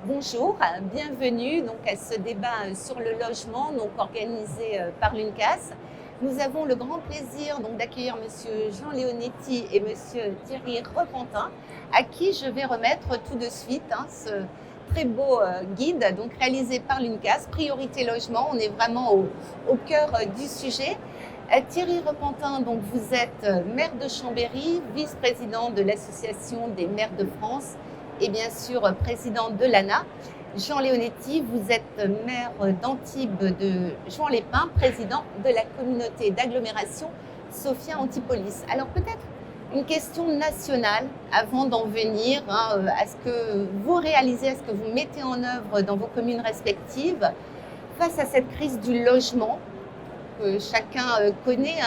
Bonjour, bienvenue donc à ce débat sur le logement donc organisé par l'UNCAS. Nous avons le grand plaisir donc d'accueillir Monsieur Jean Leonetti et Monsieur Thierry Repentin, à qui je vais remettre tout de suite ce très beau guide donc réalisé par l'UNCAS, Priorité Logement. On est vraiment au cœur du sujet. Thierry Repentin, donc vous êtes maire de Chambéry, vice-président de l'Association des maires de France et bien sûr président de l'ANA. Jean Leonetti, vous êtes maire d'Antibes de Juan-les-Pins, président de la communauté d'agglomération Sophia Antipolis. Alors peut-être une question nationale avant d'en venir à ce que vous réalisez, à ce que vous mettez en œuvre dans vos communes respectives face à cette crise du logement que chacun connaît,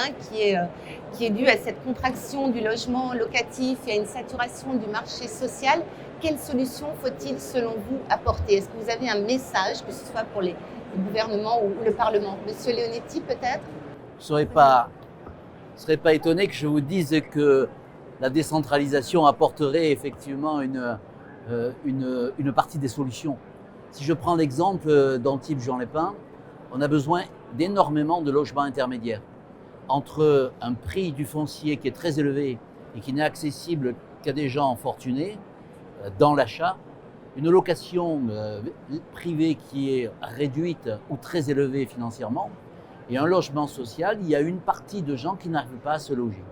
qui est due à cette contraction du logement locatif et à une saturation du marché social. Quelles solutions faut-il, selon vous, apporter? Est-ce que vous avez un message, que ce soit pour le gouvernement ou le Parlement? Monsieur Leonetti, peut-être? Je ne serais pas étonné que je vous dise que la décentralisation apporterait effectivement une partie des solutions. Si je prends l'exemple d'Antibes-Juan-les-Pins, on a besoin d'énormément de logements intermédiaires. Entre un prix du foncier qui est très élevé et qui n'est accessible qu'à des gens fortunés, dans l'achat, une location privée qui est réduite ou très élevée financièrement, et un logement social, il y a une partie de gens qui n'arrivent pas à se loger.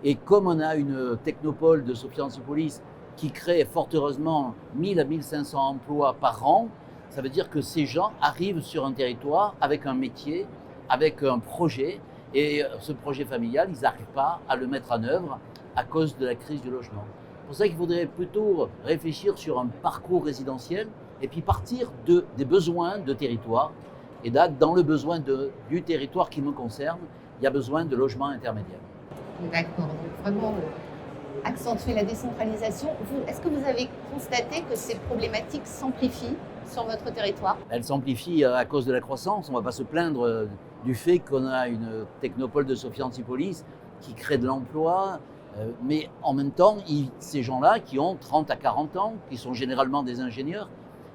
Et comme on a une technopole de Sophia Antipolis qui crée fort heureusement 1000 à 1500 emplois par an, ça veut dire que ces gens arrivent sur un territoire avec un métier, avec un projet, et ce projet familial, ils n'arrivent pas à le mettre en œuvre à cause de la crise du logement. C'est pour ça qu'il faudrait plutôt réfléchir sur un parcours résidentiel et puis partir des besoins de territoire. Et là, dans le besoin du territoire qui me concerne, il y a besoin de logements intermédiaires. D'accord, donc vraiment accentuer la décentralisation. Est-ce que vous avez constaté que ces problématiques s'amplifient sur votre territoire? Elles s'amplifient à cause de la croissance. On ne va pas se plaindre du fait qu'on a une technopole de Sophia Antipolis qui crée de l'emploi. Mais en même temps, ces gens-là qui ont 30 à 40 ans, qui sont généralement des ingénieurs,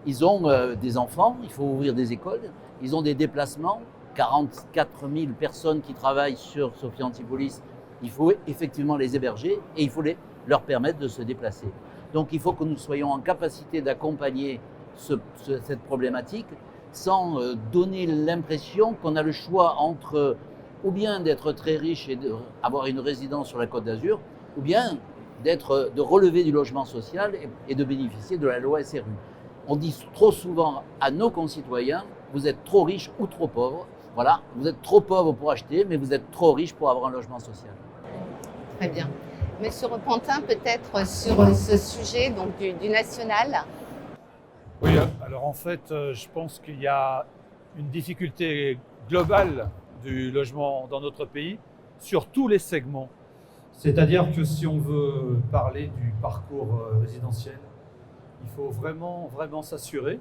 ils ont des enfants, il faut ouvrir des écoles, ils ont des déplacements, 44 000 personnes qui travaillent sur Sophia Antipolis, il faut effectivement les héberger et il faut leur permettre de se déplacer. Donc il faut que nous soyons en capacité d'accompagner cette problématique sans donner l'impression qu'on a le choix entre ou bien d'être très riche et d'avoir une résidence sur la Côte d'Azur, ou bien de relever du logement social et de bénéficier de la loi SRU. On dit trop souvent à nos concitoyens, vous êtes trop riche ou trop pauvre. Voilà, vous êtes trop pauvre pour acheter, mais vous êtes trop riche pour avoir un logement social. Très bien. Monsieur Repentin, peut-être sur ce sujet donc du national. Oui, alors en fait, je pense qu'il y a une difficulté globale du logement dans notre pays sur tous les segments. C'est-à-dire que si on veut parler du parcours résidentiel, il faut vraiment s'assurer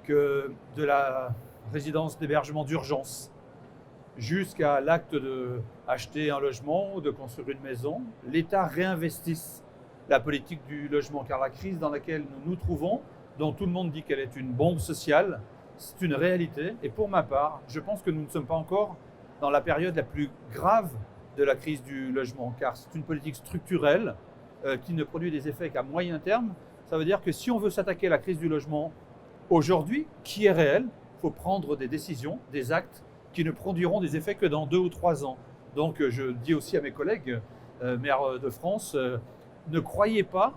que de la résidence d'hébergement d'urgence jusqu'à l'acte d'acheter un logement ou de construire une maison, l'État réinvestisse la politique du logement. Car la crise dans laquelle nous nous trouvons, dont tout le monde dit qu'elle est une bombe sociale, c'est une réalité. Et pour ma part, je pense que nous ne sommes pas encore dans la période la plus grave de la crise du logement, car c'est une politique structurelle qui ne produit des effets qu'à moyen terme. Ça veut dire que si on veut s'attaquer à la crise du logement aujourd'hui, qui est réelle, il faut prendre des décisions, des actes qui ne produiront des effets que dans 2 ou 3 ans. Donc je dis aussi à mes collègues maires de France, ne croyez pas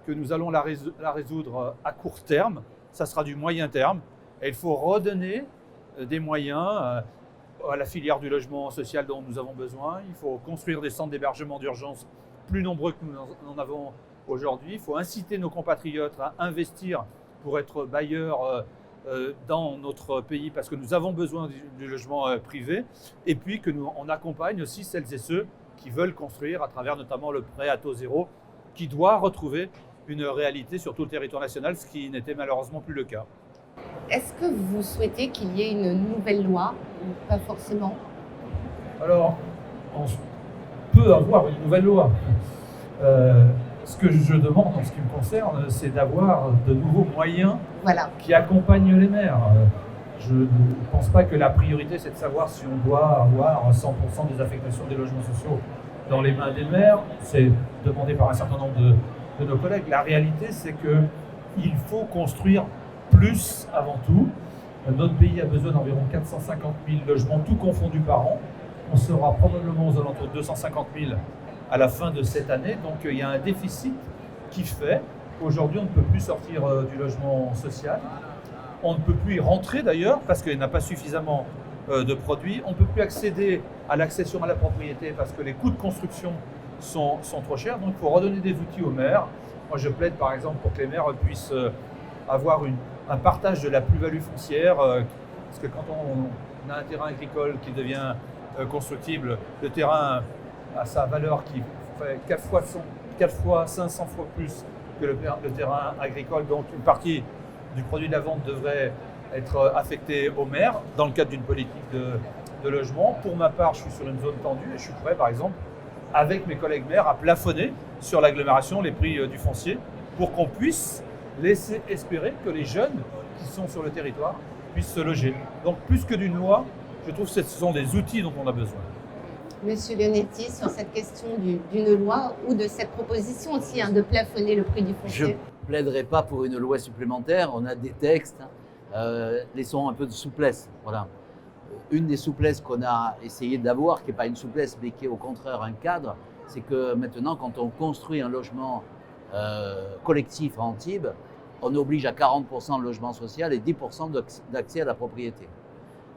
que nous allons la résoudre à court terme, ça sera du moyen terme. Et il faut redonner des moyens à la filière du logement social dont nous avons besoin. Il faut construire des centres d'hébergement d'urgence plus nombreux que nous en avons aujourd'hui. Il faut inciter nos compatriotes à investir pour être bailleurs dans notre pays parce que nous avons besoin du logement privé. Et puis que on accompagne aussi celles et ceux qui veulent construire à travers notamment le prêt à taux zéro qui doit retrouver une réalité sur tout le territoire national, ce qui n'était malheureusement plus le cas. Est-ce que vous souhaitez qu'il y ait une nouvelle loi ou pas forcément? Alors, on peut avoir une nouvelle loi. ce que je demande en ce qui me concerne, c'est d'avoir de nouveaux moyens Voilà. qui accompagnent les maires. Je ne pense pas que la priorité, c'est de savoir si on doit avoir 100% des affectations des logements sociaux dans les mains des maires. C'est demandé par un certain nombre de nos collègues. La réalité, c'est qu'il faut construire plus avant tout. Notre pays a besoin d'environ 450 000 logements, tout confondus par an. On sera probablement aux alentours de 250 000 à la fin de cette année. Donc il y a un déficit qui fait qu'aujourd'hui, on ne peut plus sortir du logement social. On ne peut plus y rentrer d'ailleurs parce qu'il n'a pas suffisamment de produits. On ne peut plus accéder à l'accession à la propriété parce que les coûts de construction sont trop chers. Donc il faut redonner des outils aux maires. Moi, je plaide par exemple pour que les maires puissent avoir un partage de la plus-value foncière. Parce que quand on a un terrain agricole qui devient constructible, le terrain a sa valeur qui fait 4 fois 500 fois plus que le terrain agricole. Donc une partie du produit de la vente devrait être affectée aux maires dans le cadre d'une politique de logement. Pour ma part, je suis sur une zone tendue et je suis prêt, par exemple, avec mes collègues maires, à plafonner sur l'agglomération les prix du foncier pour qu'on puisse laisser espérer que les jeunes qui sont sur le territoire puissent se loger. Donc plus que d'une loi, je trouve que ce sont des outils dont on a besoin. Monsieur Leonetti, sur cette question d'une loi ou de cette proposition aussi de plafonner le prix du Je foncier. ne plaiderai pas pour une loi supplémentaire. On a des textes. Laissons un peu de souplesse. Voilà. Une des souplesses qu'on a essayé d'avoir, qui n'est pas une souplesse, mais qui est au contraire un cadre, c'est que maintenant, quand on construit un logement collectif à Antibes, on oblige à 40% de logement social et 10% d'accès à la propriété.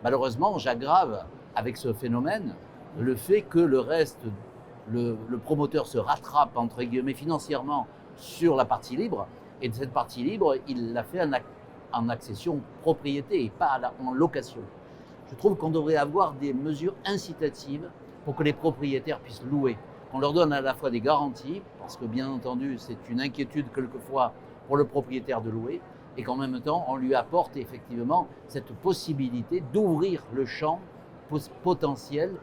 Malheureusement, j'aggrave avec ce phénomène le fait que le reste, le promoteur se rattrape, entre guillemets, financièrement sur la partie libre, et de cette partie libre, il l'a fait en accession propriété et pas en location. Je trouve qu'on devrait avoir des mesures incitatives pour que les propriétaires puissent louer, qu'on leur donne à la fois des garanties, parce que bien entendu, c'est une inquiétude quelquefois pour le propriétaire de louer, et qu'en même temps, on lui apporte effectivement cette possibilité d'ouvrir le champ potentiel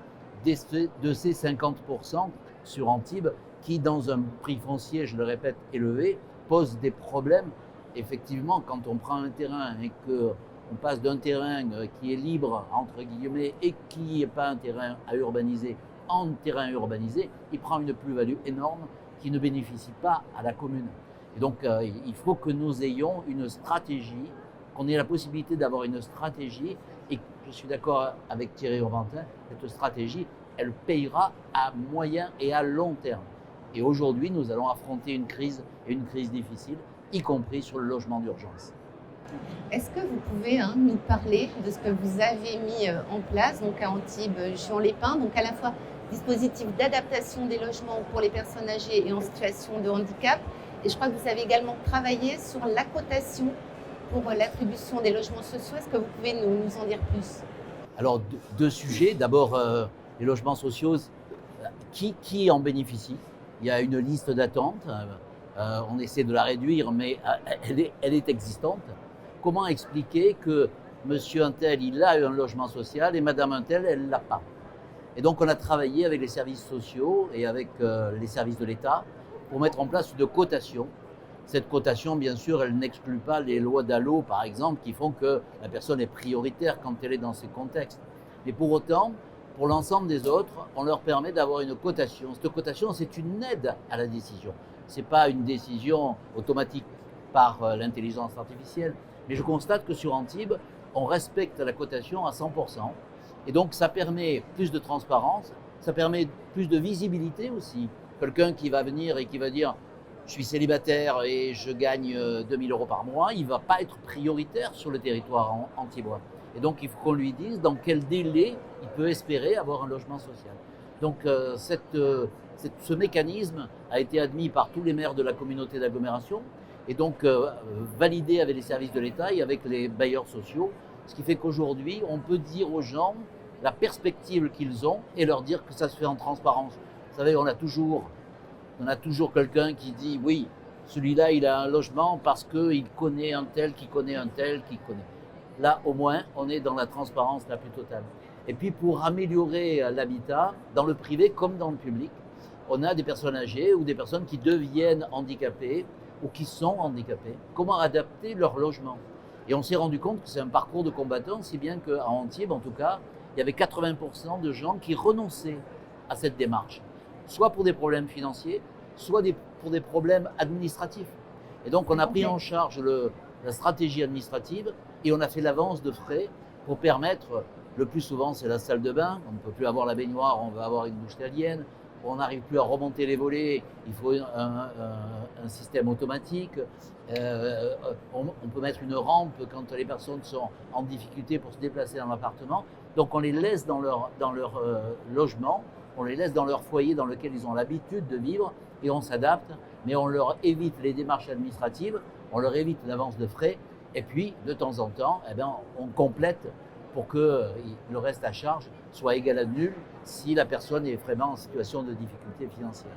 de ces 50% sur Antibes, qui, dans un prix foncier, je le répète, élevé, pose des problèmes. Effectivement, quand on prend un terrain et qu'on passe d'un terrain qui est libre, entre guillemets, et qui n'est pas un terrain à urbaniser, en terrain urbanisé, il prend une plus-value énorme qui ne bénéficie pas à la commune. Et donc, il faut que nous ayons une stratégie, qu'on ait la possibilité d'avoir une stratégie, et je suis d'accord avec Thierry Urbantin, cette stratégie, elle payera à moyen et à long terme. Et aujourd'hui, nous allons affronter une crise, et une crise difficile, y compris sur le logement d'urgence. Est-ce que vous pouvez nous parler de ce que vous avez mis en place donc à Antibes, Juan-les-Pins, donc à la fois dispositif d'adaptation des logements pour les personnes âgées et en situation de handicap, et je crois que vous avez également travaillé sur la cotation pour l'attribution des logements sociaux. Est-ce que vous pouvez nous en dire plus? Alors, deux sujets. D'abord, les logements sociaux, qui en bénéficie? Il y a une liste d'attente. On essaie de la réduire, mais elle est existante. Comment expliquer que monsieur Untel, il a un logement social et madame Untel, elle ne l'a pas? Et donc, on a travaillé avec les services sociaux et avec les services de l'État pour mettre en place une cotation. Cette cotation, bien sûr, elle n'exclut pas les lois DALO, par exemple, qui font que la personne est prioritaire quand elle est dans ces contextes. Mais pour autant, pour l'ensemble des autres, on leur permet d'avoir une cotation. Cette cotation, c'est une aide à la décision. Ce n'est pas une décision automatique par l'intelligence artificielle. Mais je constate que sur Antibes, on respecte la cotation à 100%. Et donc, ça permet plus de transparence, ça permet plus de visibilité aussi. Quelqu'un qui va venir et qui va dire « je suis célibataire et je gagne 2 000 € par mois », il ne va pas être prioritaire sur le territoire antibois. Et donc, il faut qu'on lui dise dans quel délai il peut espérer avoir un logement social. Donc, ce mécanisme a été admis par tous les maires de la communauté d'agglomération et donc validé avec les services de l'État et avec les bailleurs sociaux. Ce qui fait qu'aujourd'hui, on peut dire aux gens la perspective qu'ils ont et leur dire que ça se fait en transparence. Vous savez, on a toujours quelqu'un qui dit « oui, celui-là, il a un logement parce qu'il connaît un tel, qui connaît un tel, qui connaît ». Là, au moins, on est dans la transparence la plus totale. Et puis, pour améliorer l'habitat, dans le privé comme dans le public, on a des personnes âgées ou des personnes qui deviennent handicapées ou qui sont handicapées. Comment adapter leur logement? Et on s'est rendu compte que c'est un parcours de combattant, si bien qu'à Antibes, en tout cas, il y avait 80% de gens qui renonçaient à cette démarche, soit pour des problèmes financiers, soit pour des problèmes administratifs. Et donc, on a pris en charge la stratégie administrative et on a fait l'avance de frais pour permettre, le plus souvent, c'est la salle de bain. On ne peut plus avoir la baignoire, on va avoir une douche italienne. On n'arrive plus à remonter les volets, il faut un système automatique. On peut mettre une rampe quand les personnes sont en difficulté pour se déplacer dans l'appartement. Donc on les laisse dans leur logement, on les laisse dans leur foyer dans lequel ils ont l'habitude de vivre et on s'adapte, mais on leur évite les démarches administratives, on leur évite l'avance de frais et puis de temps en temps, on complète pour que le reste à charge soit égal à nul si la personne est vraiment en situation de difficulté financière.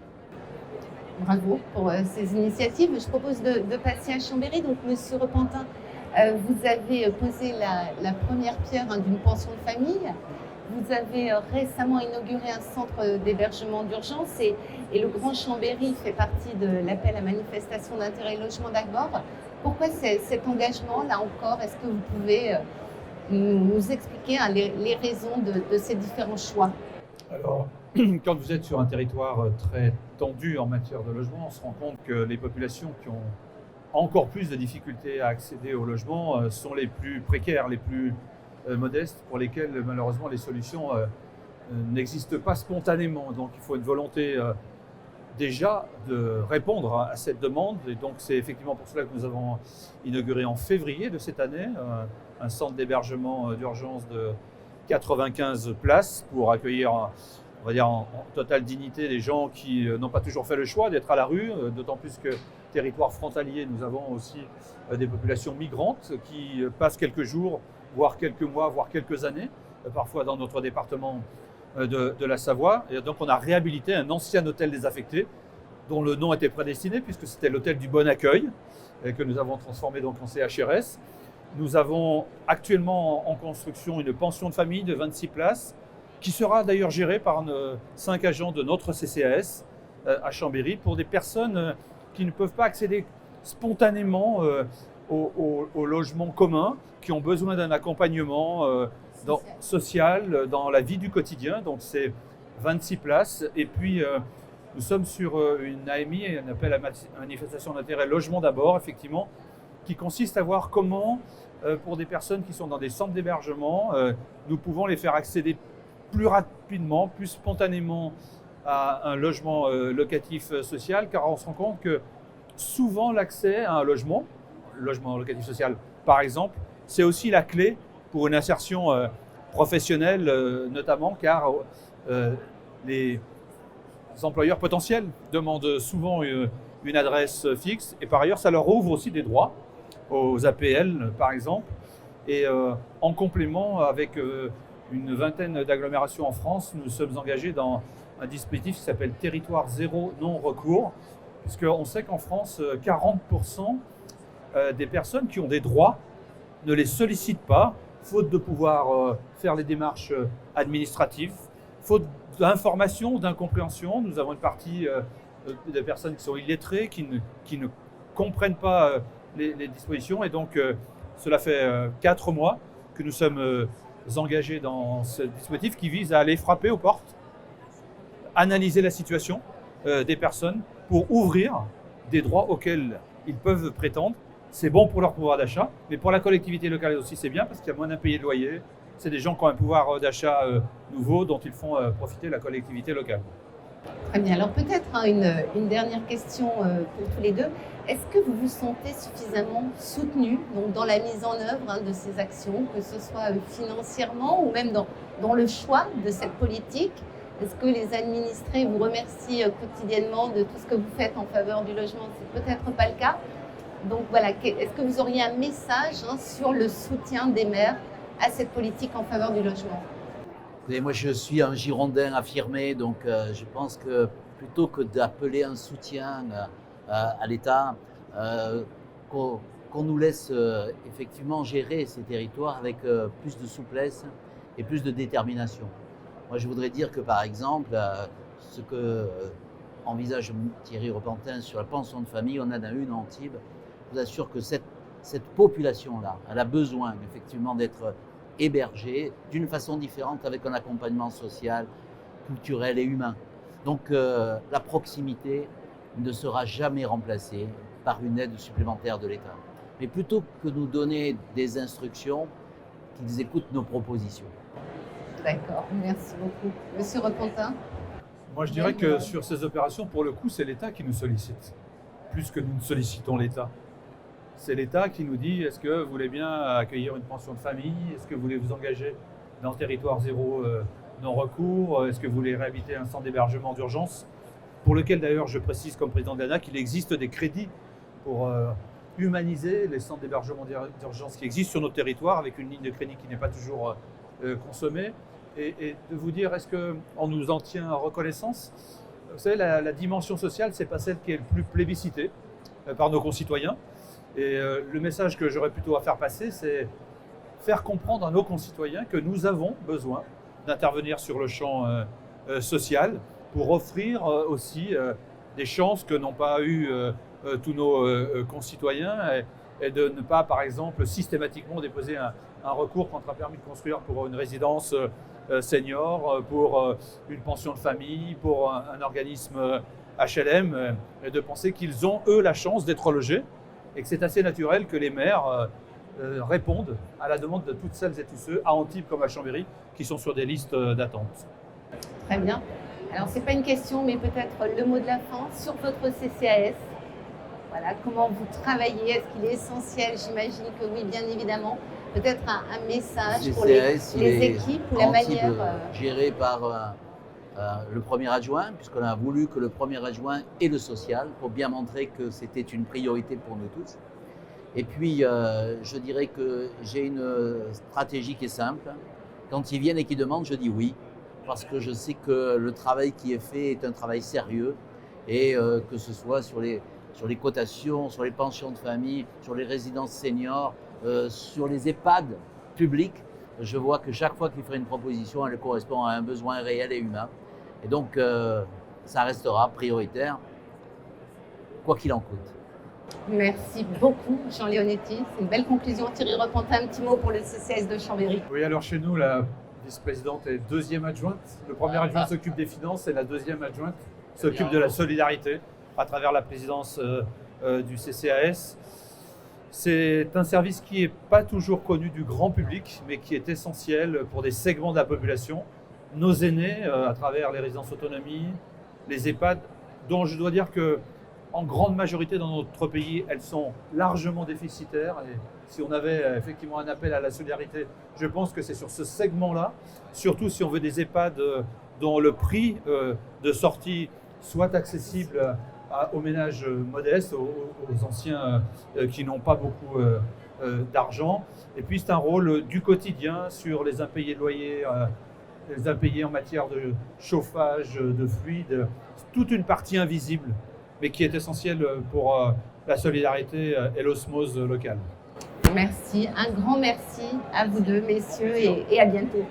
Bravo pour ces initiatives. Je propose de passer à Chambéry. Donc, Monsieur Repentin, vous avez posé la première pierre d'une pension de famille. Vous avez récemment inauguré un centre d'hébergement d'urgence et le Grand Chambéry fait partie de l'appel à manifestation d'intérêt logement d'Agbor. Pourquoi cet engagement, là encore? Est-ce que vous pouvez nous expliquer les raisons de ces différents choix? Alors, quand vous êtes sur un territoire très tendu en matière de logement, on se rend compte que les populations qui ont encore plus de difficultés à accéder au logement sont les plus précaires, les plus modestes, pour lesquelles malheureusement les solutions n'existent pas spontanément. Donc il faut une volonté déjà de répondre à cette demande. Et donc c'est effectivement pour cela que nous avons inauguré en février de cette année un centre d'hébergement d'urgence de 95 places pour accueillir, on va dire en totale dignité, les gens qui n'ont pas toujours fait le choix d'être à la rue, d'autant plus que territoire frontalier, nous avons aussi des populations migrantes qui passent quelques jours, voire quelques mois, voire quelques années, parfois dans notre département de la Savoie. Et donc on a réhabilité un ancien hôtel désaffecté dont le nom était prédestiné puisque c'était l'hôtel du Bon Accueil et que nous avons transformé donc en CHRS. Nous avons actuellement en construction une pension de famille de 26 places qui sera d'ailleurs gérée par 5 agents de notre CCAS à Chambéry pour des personnes qui ne peuvent pas accéder spontanément au logement commun, qui ont besoin d'un accompagnement social dans la vie du quotidien. Donc c'est 26 places. Et puis nous sommes sur une AMI, un appel à manifestation d'intérêt logement d'abord, effectivement, qui consiste à voir comment, pour des personnes qui sont dans des centres d'hébergement, nous pouvons les faire accéder plus rapidement, plus spontanément à un logement locatif social, car on se rend compte que souvent l'accès à un logement locatif social par exemple, c'est aussi la clé pour une insertion professionnelle notamment, car les employeurs potentiels demandent souvent une adresse fixe et par ailleurs ça leur ouvre aussi des droits aux APL par exemple. Et en complément, avec une vingtaine d'agglomérations en France, nous sommes engagés dans un dispositif qui s'appelle Territoire Zéro Non-Recours, puisqu'on sait qu'en France, 40% des personnes qui ont des droits ne les sollicitent pas, faute de pouvoir faire les démarches administratives, faute d'information, d'incompréhension. Nous avons une partie des personnes qui sont illettrées, qui ne comprennent pas les dispositions, et donc cela fait 4 mois que nous sommes engagés dans ce dispositif qui vise à aller frapper aux portes, analyser la situation des personnes pour ouvrir des droits auxquels ils peuvent prétendre. C'est bon pour leur pouvoir d'achat, mais pour la collectivité locale aussi c'est bien parce qu'il y a moins d'impayés de loyer. C'est des gens qui ont un pouvoir d'achat nouveau dont ils font profiter la collectivité locale. Très bien. Alors peut-être une dernière question pour tous les deux. Est-ce que vous vous sentez suffisamment soutenu donc, dans la mise en œuvre de ces actions, que ce soit financièrement ou même dans le choix de cette politique? Est-ce que les administrés vous remercient quotidiennement de tout ce que vous faites en faveur du logement? C'est peut-être pas le cas. Donc voilà, est-ce que vous auriez un message sur le soutien des maires à cette politique en faveur du logement? Moi, je suis un Girondin affirmé, donc je pense que plutôt que d'appeler un soutien à l'État, qu'on nous laisse effectivement gérer ces territoires avec plus de souplesse et plus de détermination. Moi, je voudrais dire que, par exemple, ce que envisage Thierry Repentin sur la pension de famille, on en a une en Antibes. Je vous assure que cette population-là, elle a besoin effectivement d'être hébergée d'une façon différente avec un accompagnement social, culturel et humain. Donc la proximité ne sera jamais remplacée par une aide supplémentaire de l'État. Mais plutôt que nous donner des instructions, qu'ils écoutent nos propositions. D'accord, merci beaucoup. Monsieur Repentin? Moi, je dirais que sur ces opérations, pour le coup, c'est l'État qui nous sollicite, plus que nous ne sollicitons l'État. C'est l'État qui nous dit, est-ce que vous voulez bien accueillir une pension de famille? Est-ce que vous voulez vous engager dans le territoire zéro non-recours? Est-ce que vous voulez réhabiliter un centre d'hébergement d'urgence? Pour lequel, d'ailleurs, je précise comme président de l'ANA qu'il existe des crédits pour humaniser les centres d'hébergement d'urgence qui existent sur notre territoire, avec une ligne de crédit qui n'est pas toujours consommée. Et de vous dire, est-ce qu'on nous en tient reconnaissance? Vous savez, la dimension sociale, c'est pas celle qui est le plus plébiscitée par nos concitoyens. Et le message que j'aurais plutôt à faire passer, c'est faire comprendre à nos concitoyens que nous avons besoin d'intervenir sur le champ social pour offrir aussi des chances que n'ont pas eu tous nos concitoyens et de ne pas, par exemple, systématiquement déposer un recours contre un permis de construire pour une résidence senior, pour une pension de famille, pour un organisme HLM, et de penser qu'ils ont, eux, la chance d'être logés et que c'est assez naturel que les maires répondent à la demande de toutes celles et tous ceux, à Antibes comme à Chambéry, qui sont sur des listes d'attente. Très bien. Alors, ce n'est pas une question, mais peut-être le mot de la fin sur votre CCAS. Voilà, comment vous travaillez? Est-ce qu'il est essentiel? J'imagine que oui, bien évidemment. Peut-être un message pour les équipes ou la manière… Géré par le premier adjoint, puisqu'on a voulu que le premier adjoint ait le social, pour bien montrer que c'était une priorité pour nous tous. Et puis, je dirais que j'ai une stratégie qui est simple. Quand ils viennent et qu'ils demandent, je dis oui, parce que je sais que le travail qui est fait est un travail sérieux, et que ce soit sur les cotations, sur les pensions de famille, sur les résidences seniors, sur les EHPAD publics, je vois que chaque fois qu'il fait une proposition, elle correspond à un besoin réel et humain. Et donc, ça restera prioritaire, quoi qu'il en coûte. Merci beaucoup, Jean Leonetti. C'est une belle conclusion. Thierry Repentin, un petit mot pour le CCAS de Chambéry. Oui, alors chez nous, la vice-présidente est deuxième adjointe. Le premier adjoint s'occupe des finances et la deuxième adjointe s'occupe de la solidarité à travers la présidence du CCAS. C'est un service qui n'est pas toujours connu du grand public, mais qui est essentiel pour des segments de la population. Nos aînés, à travers les résidences autonomie, les EHPAD, dont je dois dire que en grande majorité dans notre pays, elles sont largement déficitaires. Et si on avait effectivement un appel à la solidarité, je pense que c'est sur ce segment-là, surtout si on veut des EHPAD dont le prix de sortie soit accessible aux ménages modestes, aux anciens qui n'ont pas beaucoup d'argent. Et puis c'est un rôle du quotidien sur les impayés de loyer, les impayés en matière de chauffage, de fluide, toute une partie invisible, mais qui est essentielle pour la solidarité et l'osmose locale. Merci, un grand merci à vous deux, messieurs, et à bientôt.